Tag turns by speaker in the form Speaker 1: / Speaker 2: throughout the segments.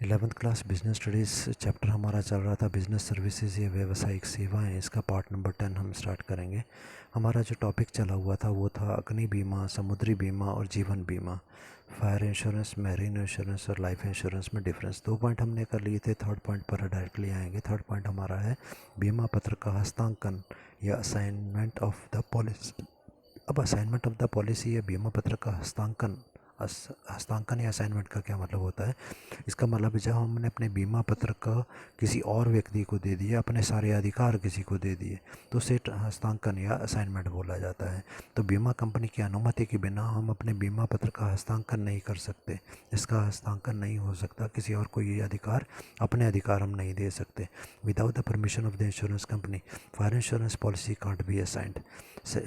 Speaker 1: 11th class business studies chapter हमारा चल रहा था बिजनेस सर्विसेज या व्यावसायिक सेवाएं। इसका पार्ट नंबर 10 हम स्टार्ट करेंगे। हमारा जो टॉपिक चला हुआ था वो था अग्नि बीमा, समुद्री बीमा और जीवन बीमा। फायर इंश्योरेंस, मैरीन इंश्योरेंस और लाइफ इंश्योरेंस में डिफरेंस। 2 पॉइंट हमने कर लिए थे। थर्ड पॉइंट पर डायरेक्टली आएंगे। थर्ड पॉइंट हमारा है बीमा पत्र का हस्तांकन या असाइनमेंट ऑफ द पॉलिसी। अब असाइनमेंट ऑफ द पॉलिसी या बीमा पत्र का हस्तांकन या असाइनमेंट का क्या मतलब होता है? इसका मतलब जब हमने अपने बीमा पत्र का किसी और व्यक्ति को दे दिए, अपने सारे अधिकार किसी को दे दिए, तो उसे हस्तांकन या असाइनमेंट बोला जाता है। तो बीमा कंपनी की अनुमति के बिना हम अपने बीमा पत्र का हस्तांकन नहीं कर सकते। इसका हस्तांकन नहीं हो सकता। किसी और को ये अधिकार, अपने अधिकार हम नहीं दे सकते। Without the permission of the insurance company fire insurance policy can't be assigned.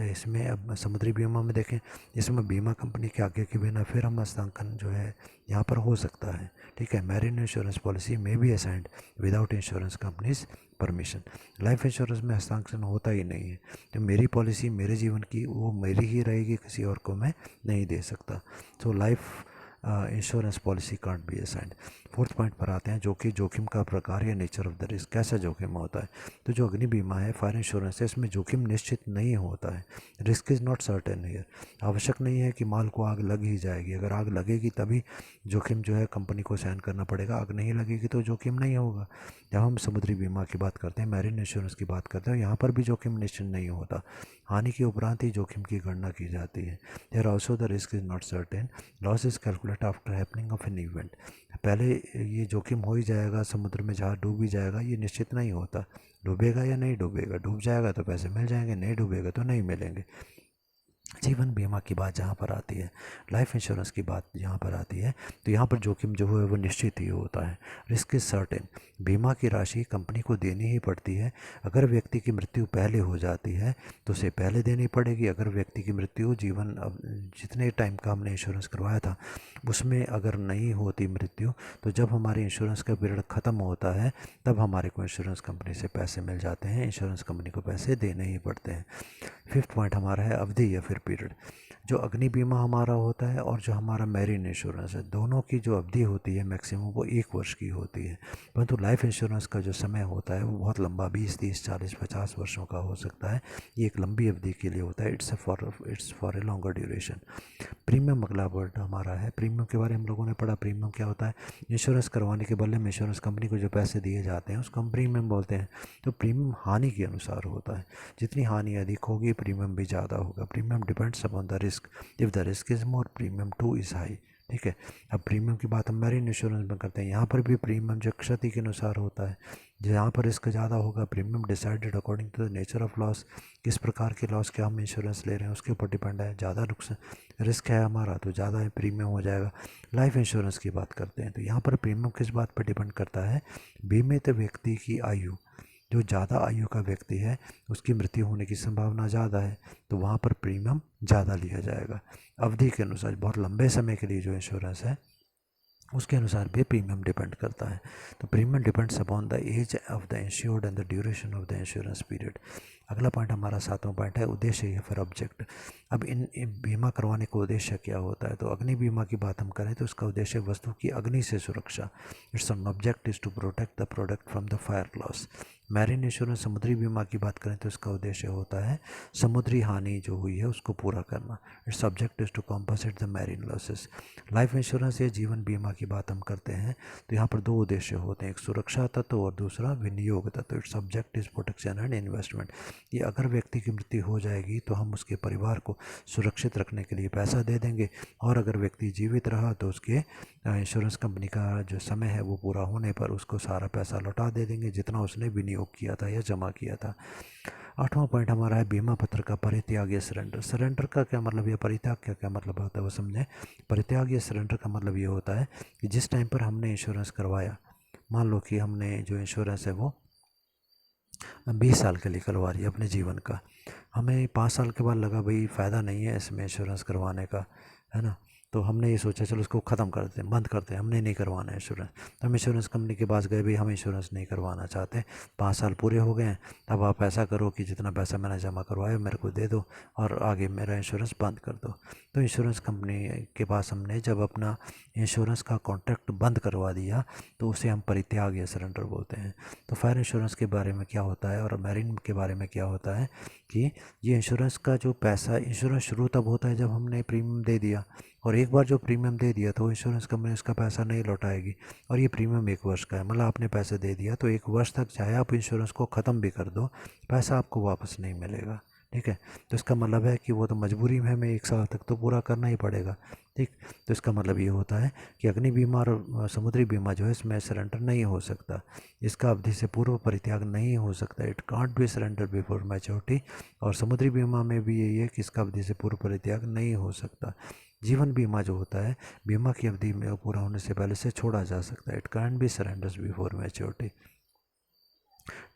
Speaker 1: इसमें अब समुद्री बीमा में देखें, इसमें बीमा कंपनी के आगे के बिना फिर हम हस्तांकन जो है यहाँ पर हो सकता है। ठीक है। मैरीन इंश्योरेंस पॉलिसी में be assigned without insurance companies permission. Life insurance में हस्तांकन होता ही नहीं है। तो मेरी पॉलिसी मेरे जीवन की वो मेरी ही रहेगी, किसी और को मैं नहीं दे सकता। तो life insurance policy can't be assigned. Fourth point पर आते हैं, जो कि जोखिम का प्रकार या नेचर ऑफ द रिस्क। कैसा जोखिम होता है? तो जो अग्नि बीमा है, फायर इंश्योरेंस है, इसमें जोखिम निश्चित नहीं होता है। Risk is not certain here. आवश्यक नहीं है कि माल को आग लग ही जाएगी। अगर आग लगेगी तभी जोखिम जो है कंपनी को सहन करना पड़ेगा। आग नहीं लगेगी तो जोखिम नहीं होगा। जब हम समुद्री बीमा की बात करते हैं, मैरीन इंश्योरेंस की बात करते हैं, यहाँ पर भी जोखिम निश्चित नहीं होता। हानि के उपरांत ही जोखिम की गणना की जाती है। There also the risk is not certain. Loss is calculate after happening of an event. पहले ये जोखिम हो ही जाएगा, समुद्र में जहाँ डूब ही जाएगा, ये निश्चित नहीं होता। डूबेगा या नहीं डूबेगा। डूब जाएगा तो पैसे मिल जाएंगे, नहीं डूबेगा तो नहीं मिलेंगे। जीवन बीमा की बात जहाँ पर आती है, लाइफ इंश्योरेंस की बात जहाँ पर आती है, तो यहाँ पर जोखिम जो है वो निश्चित ही होता है। Risk is certain. बीमा की राशि कंपनी को देनी ही पड़ती है। अगर व्यक्ति की मृत्यु पहले हो जाती है तो उसे पहले देनी पड़ेगी। अगर व्यक्ति की मृत्यु जीवन अब जितने टाइम का हमने इंश्योरेंस करवाया था उसमें अगर नहीं होती मृत्यु, तो जब हमारे इंश्योरेंस का पीरियड ख़त्म होता है तब हमारे को इंश्योरेंस कंपनी से पैसे मिल जाते हैं। इंश्योरेंस कंपनी को पैसे देने ही पड़ते हैं। फिफ्थ पॉइंट हमारा है अवधि या फिर पीरियड। जो अग्नि बीमा हमारा होता है और जो हमारा मैरीन इंश्योरेंस है, दोनों की जो अवधि होती है मैक्सिमम वो 1 वर्ष की होती है। परंतु लाइफ इंश्योरेंस का जो समय होता है वो बहुत लंबा, 20, 30, 40, 50 वर्षों का हो सकता है। ये एक लंबी अवधि के लिए होता है। It's for a longer duration. Premium अगला वर्ड हमारा है। प्रीमियम के बारे में हम लोगों ने पढ़ा। प्रीमियम क्या होता है? इंश्योरेंस करवाने के बदले में इंश्योरेंस कंपनी को जो पैसे दिए जाते हैं उसको हम प्रीमियम बोलते हैं। तो प्रीमियम हानि के अनुसार होता है। जितनी हानि अधिक होगी प्रीमियम भी ज़्यादा होगा। Premium depends upon the risk. If the risk is more, premium two is high. ठीक है। अब प्रीमियम की बात हम मैरीन इंश्योरेंस में करते हैं। यहाँ पर भी प्रीमियम जो क्षति के अनुसार होता है। जहाँ पर रिस्क ज़्यादा होगा, premium decided according to the nature of loss. किस प्रकार के लॉस के हम इंश्योरेंस ले रहे हैं उसके ऊपर डिपेंड है। ज़्यादा नुकसान रिस्क है हमारा तो ज़्यादा है प्रीमियम हो जाएगा। लाइफ इंश्योरेंस की बात करते हैं तो यहाँ पर प्रीमियम किस बात पर डिपेंड करता है? बीमित व्यक्ति की आयु। जो ज़्यादा आयु का व्यक्ति है उसकी मृत्यु होने की संभावना ज़्यादा है, तो वहाँ पर प्रीमियम ज़्यादा लिया जाएगा। अवधि के अनुसार, बहुत लंबे समय के लिए जो इंश्योरेंस है उसके अनुसार भी प्रीमियम डिपेंड करता है। तो premium depends upon the age of the insured and the duration of the insurance period. अगला पॉइंट हमारा 7वां पॉइंट है उद्देश्य या फिर ऑब्जेक्ट। अब इन बीमा करवाने का उद्देश्य क्या होता है? तो अग्नि बीमा की बात हम करें तो उसका उद्देश्य वस्तु की अग्नि से सुरक्षा। Its an object is to protect the product from the fire loss. Marine insurance, समुद्री बीमा की बात करें तो इसका उद्देश्य होता है समुद्री हानि जो हुई है उसको पूरा करना। Its object is to compensate the marine losses. Life insurance या जीवन बीमा की बात हम करते हैं तो यहाँ पर 2 उद्देश्य होते हैं, एक सुरक्षा तत्व और दूसरा विनियोग तत्व। It's object is protection and investment. ये अगर व्यक्ति की मृत्यु हो जाएगी तो हम उसके परिवार को सुरक्षित रखने के लिए पैसा दे देंगे, और अगर व्यक्ति जीवित रहा तो उसके इंश्योरेंस कंपनी का जो समय है वो पूरा होने पर उसको सारा पैसा लौटा दे देंगे जितना उसने विनियोग किया था या जमा किया था। 8वां पॉइंट हमारा है बीमा पत्र का परित्याग या सरेंडर। सरेंडर का क्या मतलब है, परित्याग का क्या मतलब होता है वो समझें। परित्याग या सरेंडर का मतलब ये होता है कि जिस टाइम पर हमने इंश्योरेंस करवाया, मान लो कि हमने जो इंश्योरेंस है वो 20 साल के लिए करवा रही है अपने जीवन का, हमें 5 साल के बाद लगा भाई फ़ायदा नहीं है इसमें इंश्योरेंस करवाने का, है ना, तो हमने ये सोचा चलो उसको ख़त्म कर देते हैं, बंद करते हैं, हमने नहीं करवाना है इंश्योरेंस। तो हम इंश्योरेंस कंपनी के पास गए, भाई हम इंश्योरेंस नहीं करवाना चाहते, 5 साल पूरे हो गए हैं, अब आप ऐसा करो कि जितना पैसा मैंने जमा करवाया मेरे को दे दो और आगे मेरा इंश्योरेंस बंद कर दो। तो इंश्योरेंस कंपनी के पास हमने जब अपना इंश्योरेंस का कॉन्ट्रैक्ट बंद करवा दिया तो उसे हम परित्याग या सरेंडर बोलते हैं। तो फायर इंश्योरेंस के बारे में क्या होता है और मैरीन के बारे में क्या होता है कि ये इंश्योरेंस का जो पैसा, इंश्योरेंस शुरू तब होता है जब हमने प्रीमियम दे दिया, और एक बार जो प्रीमियम दे दिया तो इंश्योरेंस कंपनी उसका पैसा नहीं लौटाएगी। और ये प्रीमियम 1 वर्ष का है, मतलब आपने पैसे दे दिया तो 1 वर्ष तक चाहे आप इंश्योरेंस को ख़त्म भी कर दो, पैसा आपको वापस नहीं मिलेगा। ठीक है, तो इसका मतलब है कि वो तो मजबूरी में हमें 1 साल तक तो पूरा करना ही पड़ेगा। ठीक, तो इसका मतलब ये होता है कि अग्नि बीमा और समुद्री बीमा जो है इसमें सरेंडर नहीं हो सकता, इसका अवधि से पूर्व परित्याग नहीं हो सकता, it can't be surrender before maturity. और समुद्री बीमा में भी यही है कि इसका अवधि से पूर्व परित्याग नहीं हो सकता। जीवन बीमा जो होता है, बीमा की अवधि में पूरा होने से पहले से छोड़ा जा सकता है, it can't be surrenders before maturity.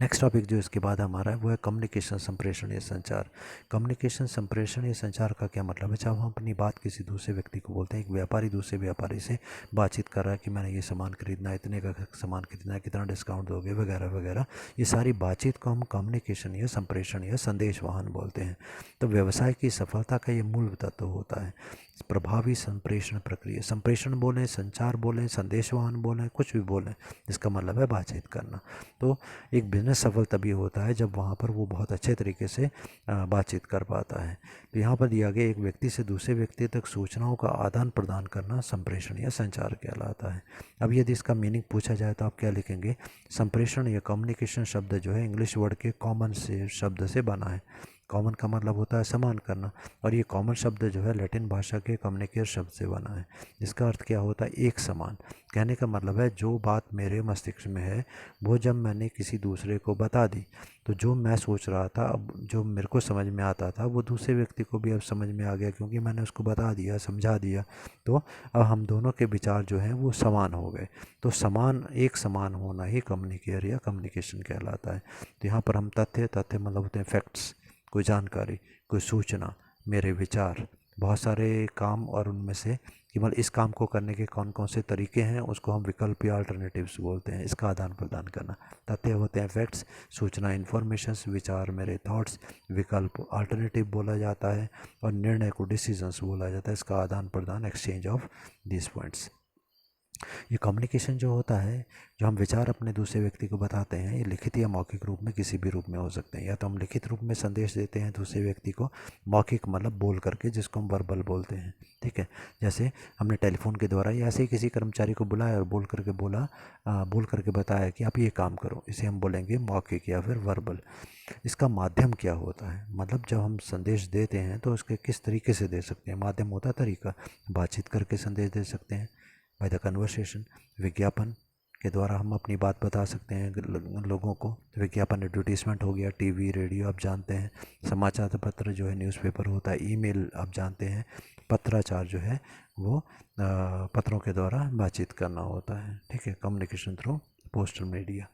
Speaker 1: Next topic जो इसके बाद हमारा है वो है कम्युनिकेशन, संप्रेषण या संचार। कम्युनिकेशन, संप्रेषण या संचार का क्या मतलब है? जब हम अपनी बात किसी दूसरे व्यक्ति को बोलते हैं, एक व्यापारी दूसरे व्यापारी से बातचीत कर रहा है कि मैंने ये सामान खरीदना है, इतने का सामान खरीदना है, कितना डिस्काउंट दोगे, वगैरह वगैरह, ये सारी बातचीत को हम कम्युनिकेशन या संप्रेषण या संदेश वाहन बोलते हैं। तो व्यवसाय की सफलता का ये मूल तत्व होता है प्रभावी संप्रेषण प्रक्रिया। संप्रेषण बोलें, संचार बोलें, संदेशवाहन बोलें, कुछ भी बोलें, इसका मतलब है बातचीत करना। तो एक बिजनेस सफल तभी होता है जब वहाँ पर वो बहुत अच्छे तरीके से बातचीत कर पाता है। तो यहाँ पर दिया गया एक व्यक्ति से दूसरे व्यक्ति तक सूचनाओं का आदान प्रदान करना संप्रेषण या संचार कहलाता है। अब यदि इसका मीनिंग पूछा जाए तो आप क्या लिखेंगे? संप्रेषण या कम्युनिकेशन शब्द जो है इंग्लिश वर्ड के कॉमन से शब्द से बना है। कॉमन का मतलब होता है समान करना, और ये कॉमन शब्द जो है लैटिन भाषा के कम्युनिकेट शब्द से बना है। इसका अर्थ क्या होता है? एक समान। कहने का मतलब है जो बात मेरे मस्तिष्क में है वो जब मैंने किसी दूसरे को बता दी तो जो मैं सोच रहा था, अब जो मेरे को समझ में आता था वो दूसरे व्यक्ति को भी अब समझ में आ गया, क्योंकि मैंने उसको बता दिया, समझा दिया। तो अब हम दोनों के विचार जो हैं वो समान हो गए। तो समान, एक समान होना ही कम्युनिकेयर या कम्युनिकेशन कहलाता है। तो यहाँ पर हम तथ्य मतलब होते हैं फैक्ट्स, कोई जानकारी, कोई सूचना, मेरे विचार, बहुत सारे काम, और उनमें से केवल इस काम को करने के कौन कौन से तरीके हैं उसको हम विकल्प या अल्टरनेटिव्स बोलते हैं। इसका आदान प्रदान करना। तथ्य होते हैं फैक्ट्स, सूचना इन्फॉर्मेशंस, विचार मेरे थॉट्स, विकल्प अल्टरनेटिव बोला जाता है, और निर्णय को डिसीजंस बोला जाता है। इसका आदान प्रदान, एक्सचेंज ऑफ दिस पॉइंट्स। ये कम्युनिकेशन जो होता है, जो हम विचार अपने दूसरे व्यक्ति को बताते हैं, ये लिखित या मौखिक रूप में किसी भी रूप में हो सकते हैं। या तो हम लिखित रूप में संदेश देते हैं दूसरे व्यक्ति को, मौखिक मतलब बोल करके, जिसको हम वर्बल बोलते हैं। ठीक है, जैसे हमने टेलीफोन के द्वारा या ऐसे ही किसी कर्मचारी को बुलाया और बोल करके बताया कि आप ये काम करो, इसे हम बोलेंगे मौखिक या फिर वर्बल। इसका माध्यम क्या होता है? मतलब जब हम संदेश देते हैं तो उसके किस तरीके से दे सकते हैं? माध्यम होता है तरीका, बातचीत करके संदेश दे सकते हैं, बाय द कन्वर्सेशन। विज्ञापन के द्वारा हम अपनी बात बता सकते हैं लोगों को। विज्ञापन एडवर्टीजमेंट हो गया, टीवी, रेडियो आप जानते हैं, समाचार पत्र जो है न्यूज़पेपर होता है, ईमेल आप जानते हैं, पत्राचार जो है वो पत्रों के द्वारा बातचीत करना होता है। ठीक है, communication through postal media.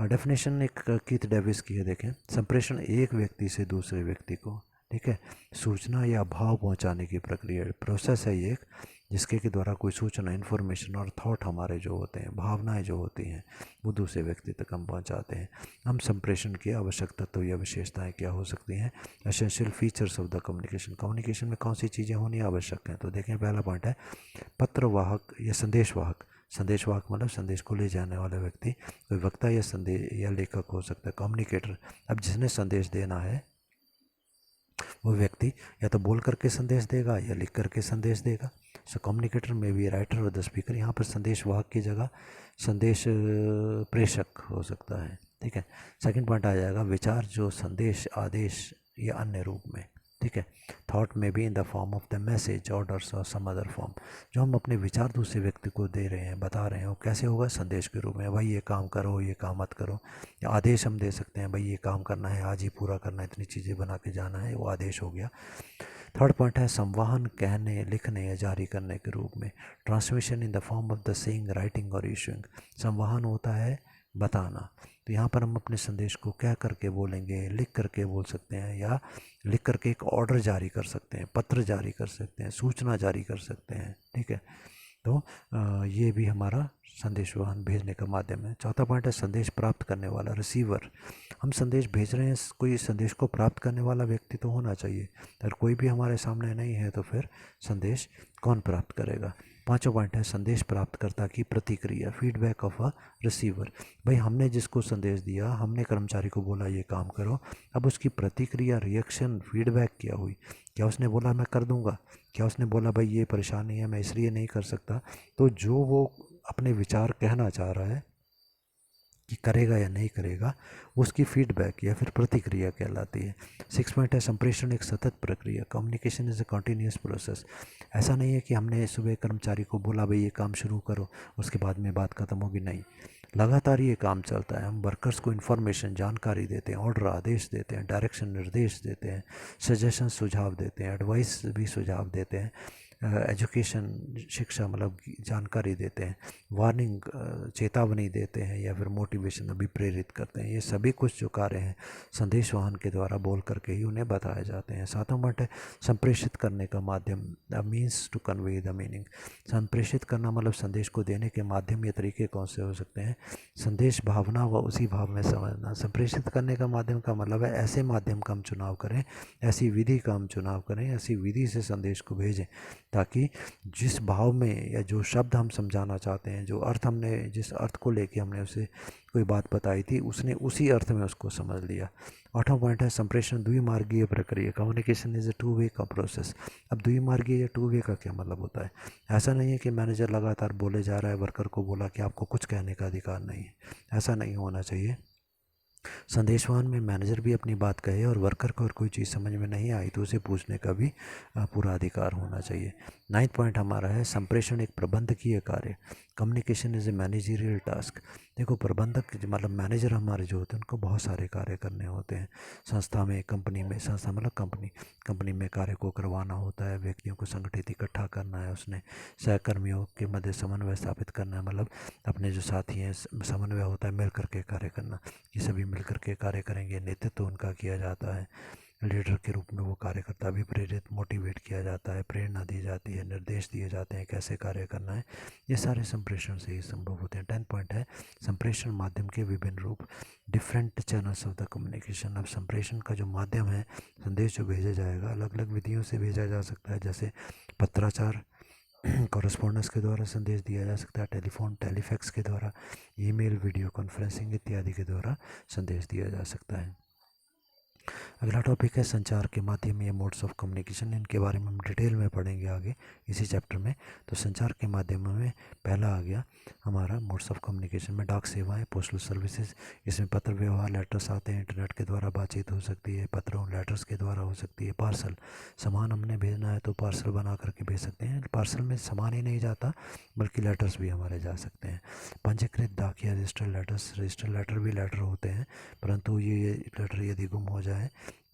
Speaker 1: Definition एक कीथ डेविस की है, देखें। संप्रेषण एक व्यक्ति से दूसरे व्यक्ति को, ठीक है, सूचना या भाव पहुंचाने की प्रक्रिया, प्रोसेस है ये एक, जिसके के द्वारा कोई सूचना, इन्फॉर्मेशन और थॉट हमारे जो होते हैं, भावनाएं जो होती हैं, वो दूसरे व्यक्ति तक हम पहुंचाते हैं। हम संप्रेषण की आवश्यक तत्व या विशेषताएं क्या हो सकती हैं? Essential features of the communication. Communication में कौन सी चीज़ें होनी आवश्यक हैं? तो देखें, पहला पॉइंट है पत्रवाहक या संदेशवाहक। संदेशवाहक मतलब संदेश को ले जाने वाला व्यक्ति, कोई वक्ता या संदेश या लेखक हो सकता है, कम्युनिकेटर। अब जिसने संदेश देना है वो व्यक्ति या तो बोल करके संदेश देगा या लिख करके संदेश देगा। सो कम्युनिकेटर में भी राइटर और द स्पीकर। यहाँ पर संदेशवाहक की जगह संदेश प्रेषक हो सकता है। ठीक है, सेकंड पॉइंट आ जाएगा विचार जो संदेश, आदेश या अन्य रूप में। ठीक है, थॉट में भी in the form of the message, orders और सम अदर फॉर्म। जो हम अपने विचार दूसरे व्यक्ति को दे रहे हैं, बता रहे हैं, वो कैसे होगा? संदेश के रूप में, भाई ये काम करो, ये काम मत करो। या आदेश हम दे सकते हैं, भाई ये काम करना है, आज ही पूरा करना है, इतनी चीज़ें बना के जाना है, वो आदेश हो गया। थर्ड पॉइंट है संवहन, कहने, लिखने या जारी करने के रूप में। Transmission in the form of the saying, writing और इशूइंग। संवहन होता है बताना, तो यहाँ पर हम अपने संदेश को क्या करके बोलेंगे, लिख करके बोल सकते हैं, या लिख करके एक ऑर्डर जारी कर सकते हैं, पत्र जारी कर सकते हैं, सूचना जारी कर सकते हैं। ठीक है, तो ये भी हमारा संदेश वाहन भेजने का माध्यम है। चौथा पॉइंट है संदेश प्राप्त करने वाला, रिसीवर। हम संदेश भेज रहे हैं, कोई संदेश को प्राप्त करने वाला व्यक्ति तो होना चाहिए। अगर कोई भी हमारे सामने नहीं है तो फिर संदेश कौन प्राप्त करेगा। पांचवा पॉइंट है संदेश प्राप्तकर्ता की प्रतिक्रिया, फीडबैक ऑफ अ रिसीवर। भाई हमने जिसको संदेश दिया, हमने कर्मचारी को बोला ये काम करो, अब उसकी प्रतिक्रिया, रिएक्शन, फीडबैक क्या हुई। क्या उसने बोला मैं कर दूंगा, क्या उसने बोला भाई ये परेशानी है मैं इसलिए नहीं कर सकता। तो जो वो अपने विचार कहना चाह रहा है कि करेगा या नहीं करेगा, उसकी फीडबैक या फिर प्रतिक्रिया कहलाती है। सिक्स पॉइंट है संप्रेषण एक सतत प्रक्रिया, communication is a continuous process. ऐसा नहीं है कि हमने सुबह कर्मचारी को बोला भाई ये काम शुरू करो, उसके बाद में बात खत्म होगी, नहीं, लगातार ये काम चलता है। हम वर्कर्स को इन्फॉर्मेशन, जानकारी देते हैं, ऑर्डर, आदेश देते हैं, डायरेक्शन, निर्देश देते हैं, सजेशन, सुझाव देते हैं, एडवाइस भी सुझाव देते हैं, एजुकेशन, शिक्षा मतलब जानकारी देते हैं, वार्निंग, चेतावनी देते हैं, या फिर मोटिवेशन, अभिप्रेरित करते हैं। ये सभी कुछ जो कार्य हैं संदेश वाहन के द्वारा बोल करके ही उन्हें बताए जाते हैं। सातवां पॉइंट है संप्रेषित करने का माध्यम, the means to convey the meaning. संप्रेषित करना मतलब संदेश को देने के माध्यम या तरीके कौन से हो सकते हैं। संदेश भावना व उसी भाव में समझना। संप्रेषित करने का माध्यम का मतलब है ऐसे माध्यम का हम चुनाव करें, ऐसी विधि का हम चुनाव करें, ऐसी विधि से संदेश को भेजें ताकि जिस भाव में या जो शब्द हम समझाना चाहते हैं, जो अर्थ हमने, जिस अर्थ को लेके हमने उसे कोई बात बताई थी, उसने उसी अर्थ में उसको समझ लिया। आठवां पॉइंट है संप्रेषण द्विमार्गीय प्रक्रिया, communication is a two way का प्रोसेस। अब द्विमार्गीय या टू वे का क्या मतलब होता है। ऐसा नहीं है कि मैनेजर लगातार बोले जा रहा है, वर्कर को बोला कि आपको कुछ कहने का अधिकार नहीं है, ऐसा नहीं होना चाहिए। संदेशवाहन में मैनेजर भी अपनी बात कहे और वर्कर को अगर कोई चीज़ समझ में नहीं आई तो उसे पूछने का भी पूरा अधिकार होना चाहिए। नाइन्थ पॉइंट हमारा है संप्रेषण एक प्रबंधकीय कार्य, communication is a managerial task. देखो प्रबंधक मतलब मैनेजर हमारे जो होते हैं उनको बहुत सारे कार्य करने होते हैं। संस्था में, कंपनी में, संस्था मतलब कंपनी में कार्य को करवाना होता है, व्यक्तियों को संगठित इकट्ठा करना है, उसने सहकर्मियों के मध्य समन्वय स्थापित करना है, मतलब अपने जो साथी हैं समन्वय होता है, मिल करके कार्य करना, ये सभी मिल करके कार्य करेंगे। नेतृत्व उनका किया जाता है, लीडर के रूप में वो कार्यकर्ता भी प्रेरित, मोटिवेट किया जाता है, प्रेरणा दी जाती है, निर्देश दिए जाते हैं कैसे कार्य करना है। ये सारे संप्रेषण से ही संभव होते हैं। 10 पॉइंट है संप्रेषण माध्यम के विभिन्न रूप, different channels of the communication. अब संप्रेषण का जो माध्यम है, संदेश जो भेजा जाएगा अलग अलग विधियों से भेजा जा सकता है, जैसे पत्राचार, कॉरेस्पॉन्डेंस के द्वारा संदेश दिया जा सकता है, टेलीफोन, टेलीफैक्स के द्वारा, ईमेल, वीडियो कॉन्फ्रेंसिंग इत्यादि के द्वारा संदेश दिया जा सकता है। अगला टॉपिक है संचार के माध्यम या मोड्स ऑफ कम्युनिकेशन। इनके बारे में हम डिटेल में पढ़ेंगे आगे इसी चैप्टर में। तो संचार के माध्यम में पहला आ गया हमारा मोड्स ऑफ कम्युनिकेशन में डाक सेवाएं, पोस्टल सर्विसेज। इसमें पत्र व्यवहार, लेटर्स आते हैं, इंटरनेट के द्वारा बातचीत हो सकती है, पत्रों लेटर्स के द्वारा हो सकती है। पार्सल, सामान हमने भेजना है तो पार्सल बना करके भेज सकते हैं। पार्सल में सामान ही नहीं जाता बल्कि लेटर्स भी हमारे जा सकते हैं। पंजीकृत डाक या रजिस्टर्ड लेटर्स, रजिस्टर्ड लेटर भी लेटर होते हैं, परंतु ये लेटर यदि गुम हो जाए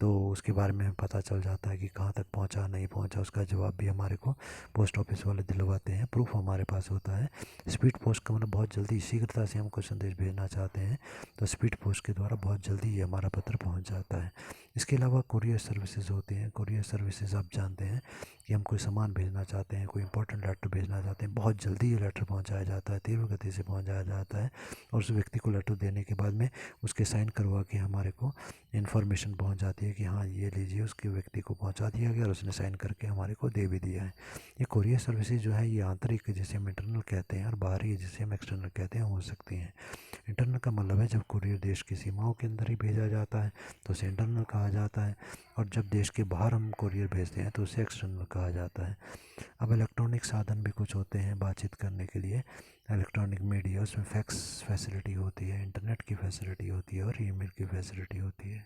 Speaker 1: तो उसके बारे में पता चल जाता है कि कहाँ तक पहुँचा, नहीं पहुँचा, उसका जवाब भी हमारे को पोस्ट ऑफिस वाले दिलवाते हैं, प्रूफ हमारे पास होता है। स्पीड पोस्ट का मतलब बहुत जल्दी, शीघ्रता से हम कोई संदेश भेजना चाहते हैं तो स्पीड पोस्ट के द्वारा बहुत जल्दी ये हमारा पत्र पहुँच जाता है। इसके अलावा कुरियर सर्विसेज होती हैं। कुरियर सर्विसेज आप जानते हैं कि हम कोई सामान भेजना चाहते हैं, कोई इंपॉर्टेंट लेटर भेजना चाहते हैं, बहुत जल्दी ये लेटर पहुँचाया जाता है, तीव्र गति से पहुँचाया जाता है, और उस व्यक्ति को लेटर देने के बाद में उसके साइन करवा के हमारे को इन्फॉर्मेशन पहुंच जाती है कि हाँ ये लीजिए, उसके व्यक्ति को पहुंचा दिया गया और उसने साइन करके हमारे को दे भी दिया है। ये कुरियर सर्विसेज जो है ये आंतरिक जिसे हम इंटरनल कहते हैं और बाहरी जिसे हम एक्सटर्नल कहते हैं हो सकती हैं। इंटरनल का मतलब है जब कुरियर देश की सीमाओं के अंदर ही भेजा जाता है तो उसे इंटरनल कहा जाता है, और जब देश के बाहर हम कुरियर भेजते हैं तो उसे एक्सटर्नल कहा जाता है। अब इलेक्ट्रॉनिक साधन भी कुछ होते हैं बातचीत करने के लिए। इलेक्ट्रॉनिक मीडिया, उसमें फैक्स फैसिलिटी होती है, इंटरनेट की फैसिलिटी होती है और ईमेल की फैसिलिटी होती है।